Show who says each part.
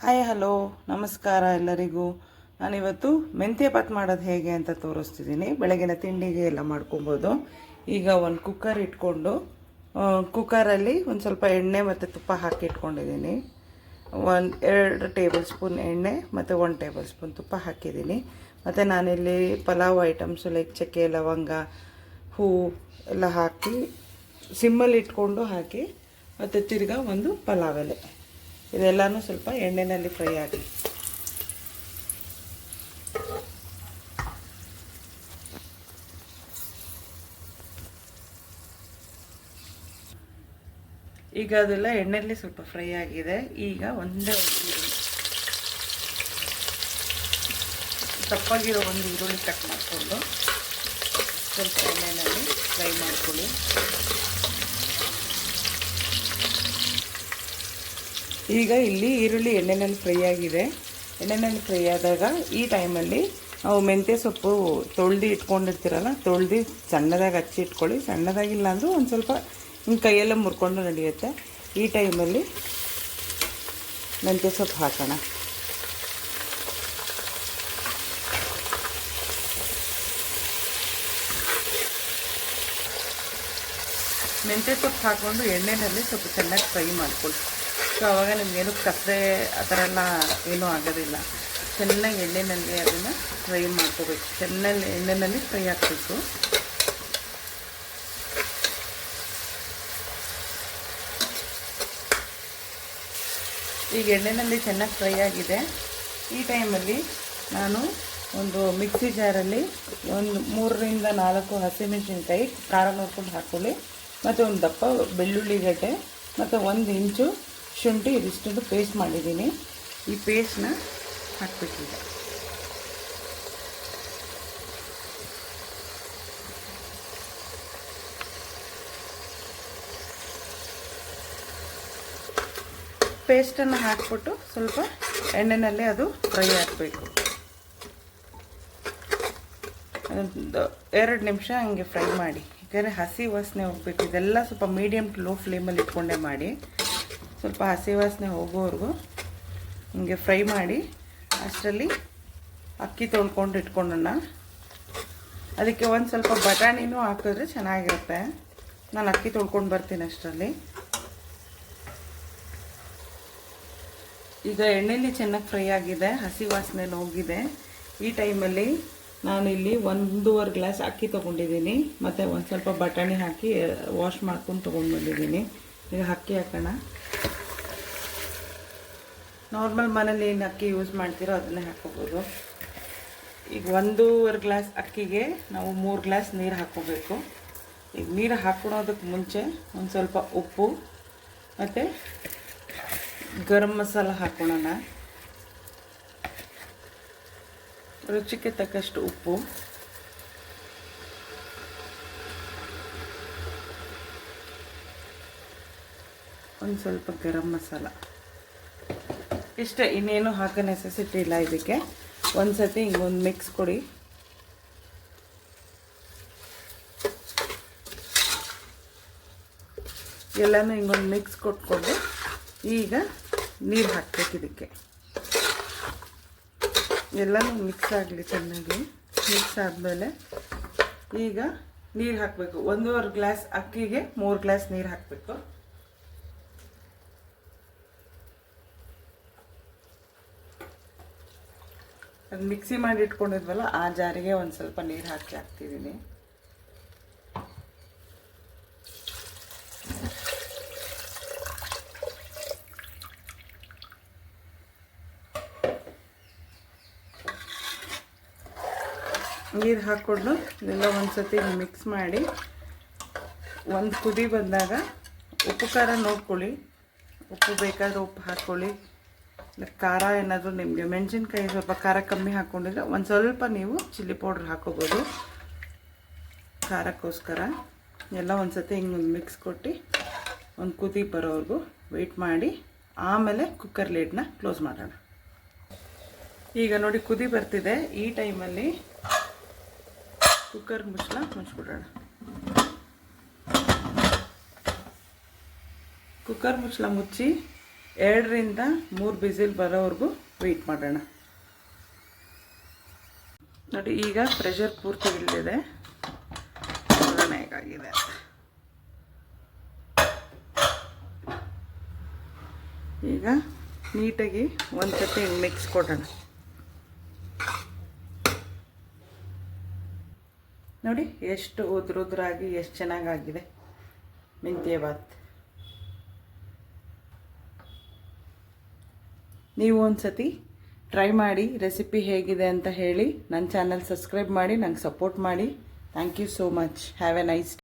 Speaker 1: Hi hello ನಮಸ್ಕಾರ ಎಲ್ಲರಿಗೂ. ನಾನಿವತ್ತು ಮೆಂತ್ಯ ಬಾತ್ ಮಾಡೋದು ಹೇಗೆ ಅಂತ ತೋರಿಸ್ತಿದ್ದೀನಿ. ಬೆಳಗಿನ ತಿಂಡಿಗೆ ಎಲ್ಲ ಮಾಡ್ಕೊಬೋದು. ಈಗ ಒಂದು ಕುಕ್ಕರ್ ಇಟ್ಕೊಂಡು ಕುಕ್ಕರಲ್ಲಿ ಒಂದು ಸ್ವಲ್ಪ ಎಣ್ಣೆ ಮತ್ತು ತುಪ್ಪ ಹಾಕಿ ಇಟ್ಕೊಂಡಿದ್ದೀನಿ. 2 ಟೇಬಲ್ ಸ್ಪೂನ್ ಎಣ್ಣೆ ಮತ್ತು 1 ಟೇಬಲ್ ಸ್ಪೂನ್ ತುಪ್ಪ ಹಾಕಿದ್ದೀನಿ. ಮತ್ತು ನಾನಿಲ್ಲಿ ಪಲಾವ್ ಐಟಮ್ಸು ಲೈಕ್ ಚಕ್ಕೆ ಲವಂಗ ಹೂವು ಎಲ್ಲ ಹಾಕಿ ಸಿಮ್ಮಲ್ಲಿ ಇಟ್ಕೊಂಡು ಹಾಕಿ ಮತ್ತು ತಿರ್ಗಾ ಒಂದು ಪಲಾವ್ ಎಲೆ ಇದೆಲ್ಲನೂ ಸ್ವಲ್ಪ ಎಣ್ಣೆಯಲ್ಲಿ ಫ್ರೈ ಆಗಿ ಈಗ ಅದೆಲ್ಲ ಎಣ್ಣೆಯಲ್ಲಿ ಸ್ವಲ್ಪ ಫ್ರೈ ಆಗಿದೆ. ಈಗ ಒಂದೇ ದಪ್ಪಾಗಿರೋ ಒಂದು ಈರುಳ್ಳಿ ಕಟ್ ಮಾಡಿಕೊಂಡು ಸ್ವಲ್ಪ ಎಣ್ಣೆಯಲ್ಲಿ ಫ್ರೈ ಮಾಡ್ಕೊಳ್ಳಿ. ಈಗ ಇಲ್ಲಿ ಈರುಳ್ಳಿ ಎಣ್ಣೆಯಲ್ಲಿ ಫ್ರೈ ಆಗಿದೆ. ಎಣ್ಣೆಯಲ್ಲಿ ಫ್ರೈ ಆದಾಗ ಈ ಟೈಮಲ್ಲಿ ನಾವು ಮೆಂತ್ಯ ಸೊಪ್ಪು ತೊಳೆದು ಇಟ್ಕೊಂಡಿರ್ತೀರಲ್ಲ, ತೊಳೆದು ಸಣ್ಣದಾಗಿ ಹಚ್ಚಿ ಇಟ್ಕೊಳ್ಳಿ. ಸಣ್ಣದಾಗಿಲ್ಲ ಅಂದರೂ ಒಂದು ಸ್ವಲ್ಪ ಹಿಂಗೆ ಕೈಯೆಲ್ಲ ಮುರ್ಕೊಂಡು ನಡೆಯುತ್ತೆ. ಈ ಟೈಮಲ್ಲಿ ಮೆಂತ್ಯ ಸೊಪ್ಪು ಹಾಕೋಣ. ಮೆಂತ್ಯ ಸೊಪ್ಪು ಹಾಕ್ಕೊಂಡು ಎಣ್ಣೆಯಲ್ಲಿ ಸ್ವಲ್ಪ ಚೆನ್ನಾಗಿ ಫ್ರೈ ಮಾಡ್ಕೊಳ್ಳಿ. ಸೊ ಆವಾಗ ನಿಮಗೇನು ಕಸರೆ ಆ ಥರ ಎಲ್ಲ ಏನೂ ಆಗೋದಿಲ್ಲ. ಚೆನ್ನಾಗಿ ಎಣ್ಣೆಯಲ್ಲಿ ಅದನ್ನು ಫ್ರೈ ಮಾಡ್ಕೋಬೇಕು. ಚೆನ್ನಾಗಿ ಎಣ್ಣೆಯಲ್ಲಿ ಫ್ರೈ ಹಾಕಬೇಕು. ಈಗ ಎಣ್ಣೆಯಲ್ಲಿ ಚೆನ್ನಾಗಿ ಫ್ರೈ ಆಗಿದೆ. ಈ ಟೈಮಲ್ಲಿ ನಾನು ಒಂದು ಮಿಕ್ಸಿ ಜಾರಲ್ಲಿ ಒಂದು 3ರಿಂದ 4 ಹಸಿಮೆಣಸಿನ್ಕಾಯಿ ಖಾರ ನೋಡ್ಕೊಂಡು ಹಾಕ್ಕೊಳ್ಳಿ. ಮತ್ತು ಒಂದು ದಪ್ಪ ಬೆಳ್ಳುಳ್ಳಿ ಗಡ್ಡೆ ಮತ್ತು 1 ಇಂಚು ಶುಂಠಿ ಇದಿಷ್ಟು ಪೇಸ್ಟ್ ಮಾಡಿದ್ದೀನಿ. ಈ ಪೇಸ್ಟ್ನ ಹಾಕಬೇಕೀಗ. ಪೇಸ್ಟನ್ನು ಹಾಕ್ಬಿಟ್ಟು ಸ್ವಲ್ಪ ಎಣ್ಣೆಯಲ್ಲಿ ಅದು ಫ್ರೈ ಆಗಬೇಕು. ಒಂದು 2 ನಿಮಿಷ ಹಂಗೆ ಫ್ರೈ ಮಾಡಿ. ಯಾಕಂದರೆ ಹಸಿ ವಾಸನೆ ಹೋಗಬೇಕು. ಇದೆಲ್ಲ ಸ್ವಲ್ಪ ಮೀಡಿಯಮ್ ಟು ಲೋ ಫ್ಲೇಮಲ್ಲಿ ಇಟ್ಕೊಂಡೇ ಮಾಡಿ. ಸ್ವಲ್ಪ ಹಸಿ ವಾಸನೆ ಹೋಗೋವರೆಗೂ ಹಿಂಗೆ ಫ್ರೈ ಮಾಡಿ. ಅಷ್ಟರಲ್ಲಿ ಅಕ್ಕಿ ತೊಳ್ಕೊಂಡು ಇಟ್ಕೊಳ್ಳೋಣ. ಅದಕ್ಕೆ ಒಂದು ಸ್ವಲ್ಪ ಬಟಾಣಿನೂ ಹಾಕಿದ್ರೆ ಚೆನ್ನಾಗಿರುತ್ತೆ. ನಾನು ಅಕ್ಕಿ ತೊಳ್ಕೊಂಡು ಬರ್ತೀನಿ ಅಷ್ಟರಲ್ಲಿ. ಈಗ ಎಣ್ಣೆಯಲ್ಲಿ ಚೆನ್ನಾಗಿ ಫ್ರೈ ಆಗಿದೆ, ಹಸಿ ವಾಸನೆ ಹೋಗಿದೆ. ಈ ಟೈಮಲ್ಲಿ ನಾನಿಲ್ಲಿ 1.5 ಗ್ಲಾಸ್ ಅಕ್ಕಿ ತೊಗೊಂಡಿದ್ದೀನಿ ಮತ್ತು ಒಂದು ಸ್ವಲ್ಪ ಬಟಾಣಿ ಹಾಕಿ ವಾಶ್ ಮಾಡ್ಕೊಂಡು ತೊಗೊಂಡು ಬಂದಿದ್ದೀನಿ. ಈಗ ಅಕ್ಕಿ ಹಾಕೋಣ. ನಾರ್ಮಲ್ ಮನೇಲಿ ಏನು ಅಕ್ಕಿ ಯೂಸ್ ಮಾಡ್ತೀರೋ ಅದನ್ನೇ ಹಾಕ್ಕೋಬೋದು. ಈಗ 1.5 ಗ್ಲಾಸ್ ಅಕ್ಕಿಗೆ ನಾವು 3 ಗ್ಲಾಸ್ ನೀರು ಹಾಕ್ಕೋಬೇಕು. ಈಗ ನೀರು ಹಾಕ್ಕೊಳೋದಕ್ಕೆ ಮುಂಚೆ ಒಂದು ಸ್ವಲ್ಪ ಉಪ್ಪು ಮತ್ತು ಗರಂ ಮಸಾಲ ಹಾಕ್ಕೊಳ್ಳೋಣ. ರುಚಿಗೆ ತಕ್ಕಷ್ಟು ಉಪ್ಪು, ಒಂದು ಸ್ವಲ್ಪ ಗರಂ ಮಸಾಲ. ಇಷ್ಟೇ, ಇನ್ನೇನು ಹಾಕೋ ನೆಸೆಸಿಟಿ ಇಲ್ಲ. ಇದಕ್ಕೆ ಒಂದು ಸತಿ ಹಿಂಗೊಂದು ಮಿಕ್ಸ್ ಕೊಡಿ. ಎಲ್ಲನೂ ಹಿಂಗೊಂದು ಮಿಕ್ಸ್ ಕೊಟ್ಕೊಂಡು ಈಗ ನೀರು ಹಾಕಬೇಕು. ಇದಕ್ಕೆ ಎಲ್ಲನೂ ಮಿಕ್ಸ್ ಆಗಲಿ ಚೆನ್ನಾಗಿ. ಮಿಕ್ಸ್ ಆದಮೇಲೆ ಈಗ ನೀರು ಹಾಕಬೇಕು. 1.5 ಗ್ಲಾಸ್ ಅಕ್ಕಿಗೆ 3 ಗ್ಲಾಸ್ ನೀರು ಹಾಕಬೇಕು. ಅದು ಮಿಕ್ಸಿ ಮಾಡಿ ಇಟ್ಕೊಂಡಿದ್ವಲ್ಲ ಆ ಜಾರಿಗೆ ಒಂದು ಸ್ವಲ್ಪ ನೀರು ಹಾಕ್ತಿದ್ದೀನಿ. ನೀರು ಹಾಕ್ಕೊಂಡು ಇದೆಲ್ಲ ಒಂದು ಸತಿ ಮಿಕ್ಸ್ ಮಾಡಿ ಒಂದು ಕುದಿ ಬಂದಾಗ ಉಪ್ಪು ಖಾರ ನೋಡ್ಕೊಳ್ಳಿ. ಉಪ್ಪು ಬೇಕಾದರೆ ಉಪ್ಪು ಹಾಕ್ಕೊಳ್ಳಿ. ಖಾರ ಏನಾದರೂ ನಿಮಗೆ ಮೆಣಸಿನ್ಕಾಯಿ ಸ್ವಲ್ಪ ಖಾರ ಕಮ್ಮಿ ಹಾಕ್ಕೊಂಡಿದ್ರೆ ಒಂದು ಸ್ವಲ್ಪ ನೀವು ಚಿಲ್ಲಿ ಪೌಡ್ರ್ ಹಾಕ್ಕೋಬೋದು ಖಾರಕ್ಕೋಸ್ಕರ. ಎಲ್ಲ ಒಂದು ಸತಿ ಹಿಂಗೆ ಮಿಕ್ಸ್ ಕೊಟ್ಟು ಒಂದು ಕುದಿ ಬರೋವರೆಗೂ ವೆಯ್ಟ್ ಮಾಡಿ ಆಮೇಲೆ ಕುಕ್ಕರ್ ಲಿಡ್ನ ಕ್ಲೋಸ್ ಮಾಡೋಣ. ಈಗ ನೋಡಿ ಕುದಿ ಬರ್ತಿದೆ. ಈ ಟೈಮಲ್ಲಿ ಕುಕ್ಕರ್ ಮುಚ್ಚಿಬಿಡೋಣ. ಕುಕ್ಕರ್ ಮುಚ್ಚಳ ಮುಚ್ಚಿ 2ರಿಂದ 3 ಬಿಸಿಲ್ ಬರೋವರೆಗೂ ವೆಯ್ಟ್ ಮಾಡೋಣ. ನೋಡಿ ಈಗ ಪ್ರೆಷರ್ ಪೂರ್ತಿ ಇಳಿದಿದೆ. ನೋಡೋಣ ಹೇಗಾಗಿದೆ. ಈಗ ನೀಟಾಗಿ ಒಂದು ಸತಿ ಮಿಕ್ಸ್ ಕೊಡೋಣ. ನೋಡಿ ಎಷ್ಟು ಉದ್ರಾಗಿ ಎಷ್ಟು ಚೆನ್ನಾಗಾಗಿದೆ ಮೆಂತ್ಯ ಬಾತ್. ನೀವು ಒಂದು ಸತಿ ಟ್ರೈ ಮಾಡಿ, ರೆಸಿಪಿ ಹೇಗಿದೆ ಅಂತ ಹೇಳಿ. ನನ್ನ ಚಾನಲ್ ಸಬ್ಸ್ಕ್ರೈಬ್ ಮಾಡಿ, ನಂಗೆ ಸಪೋರ್ಟ್ ಮಾಡಿ. Thank you so much. Have a nice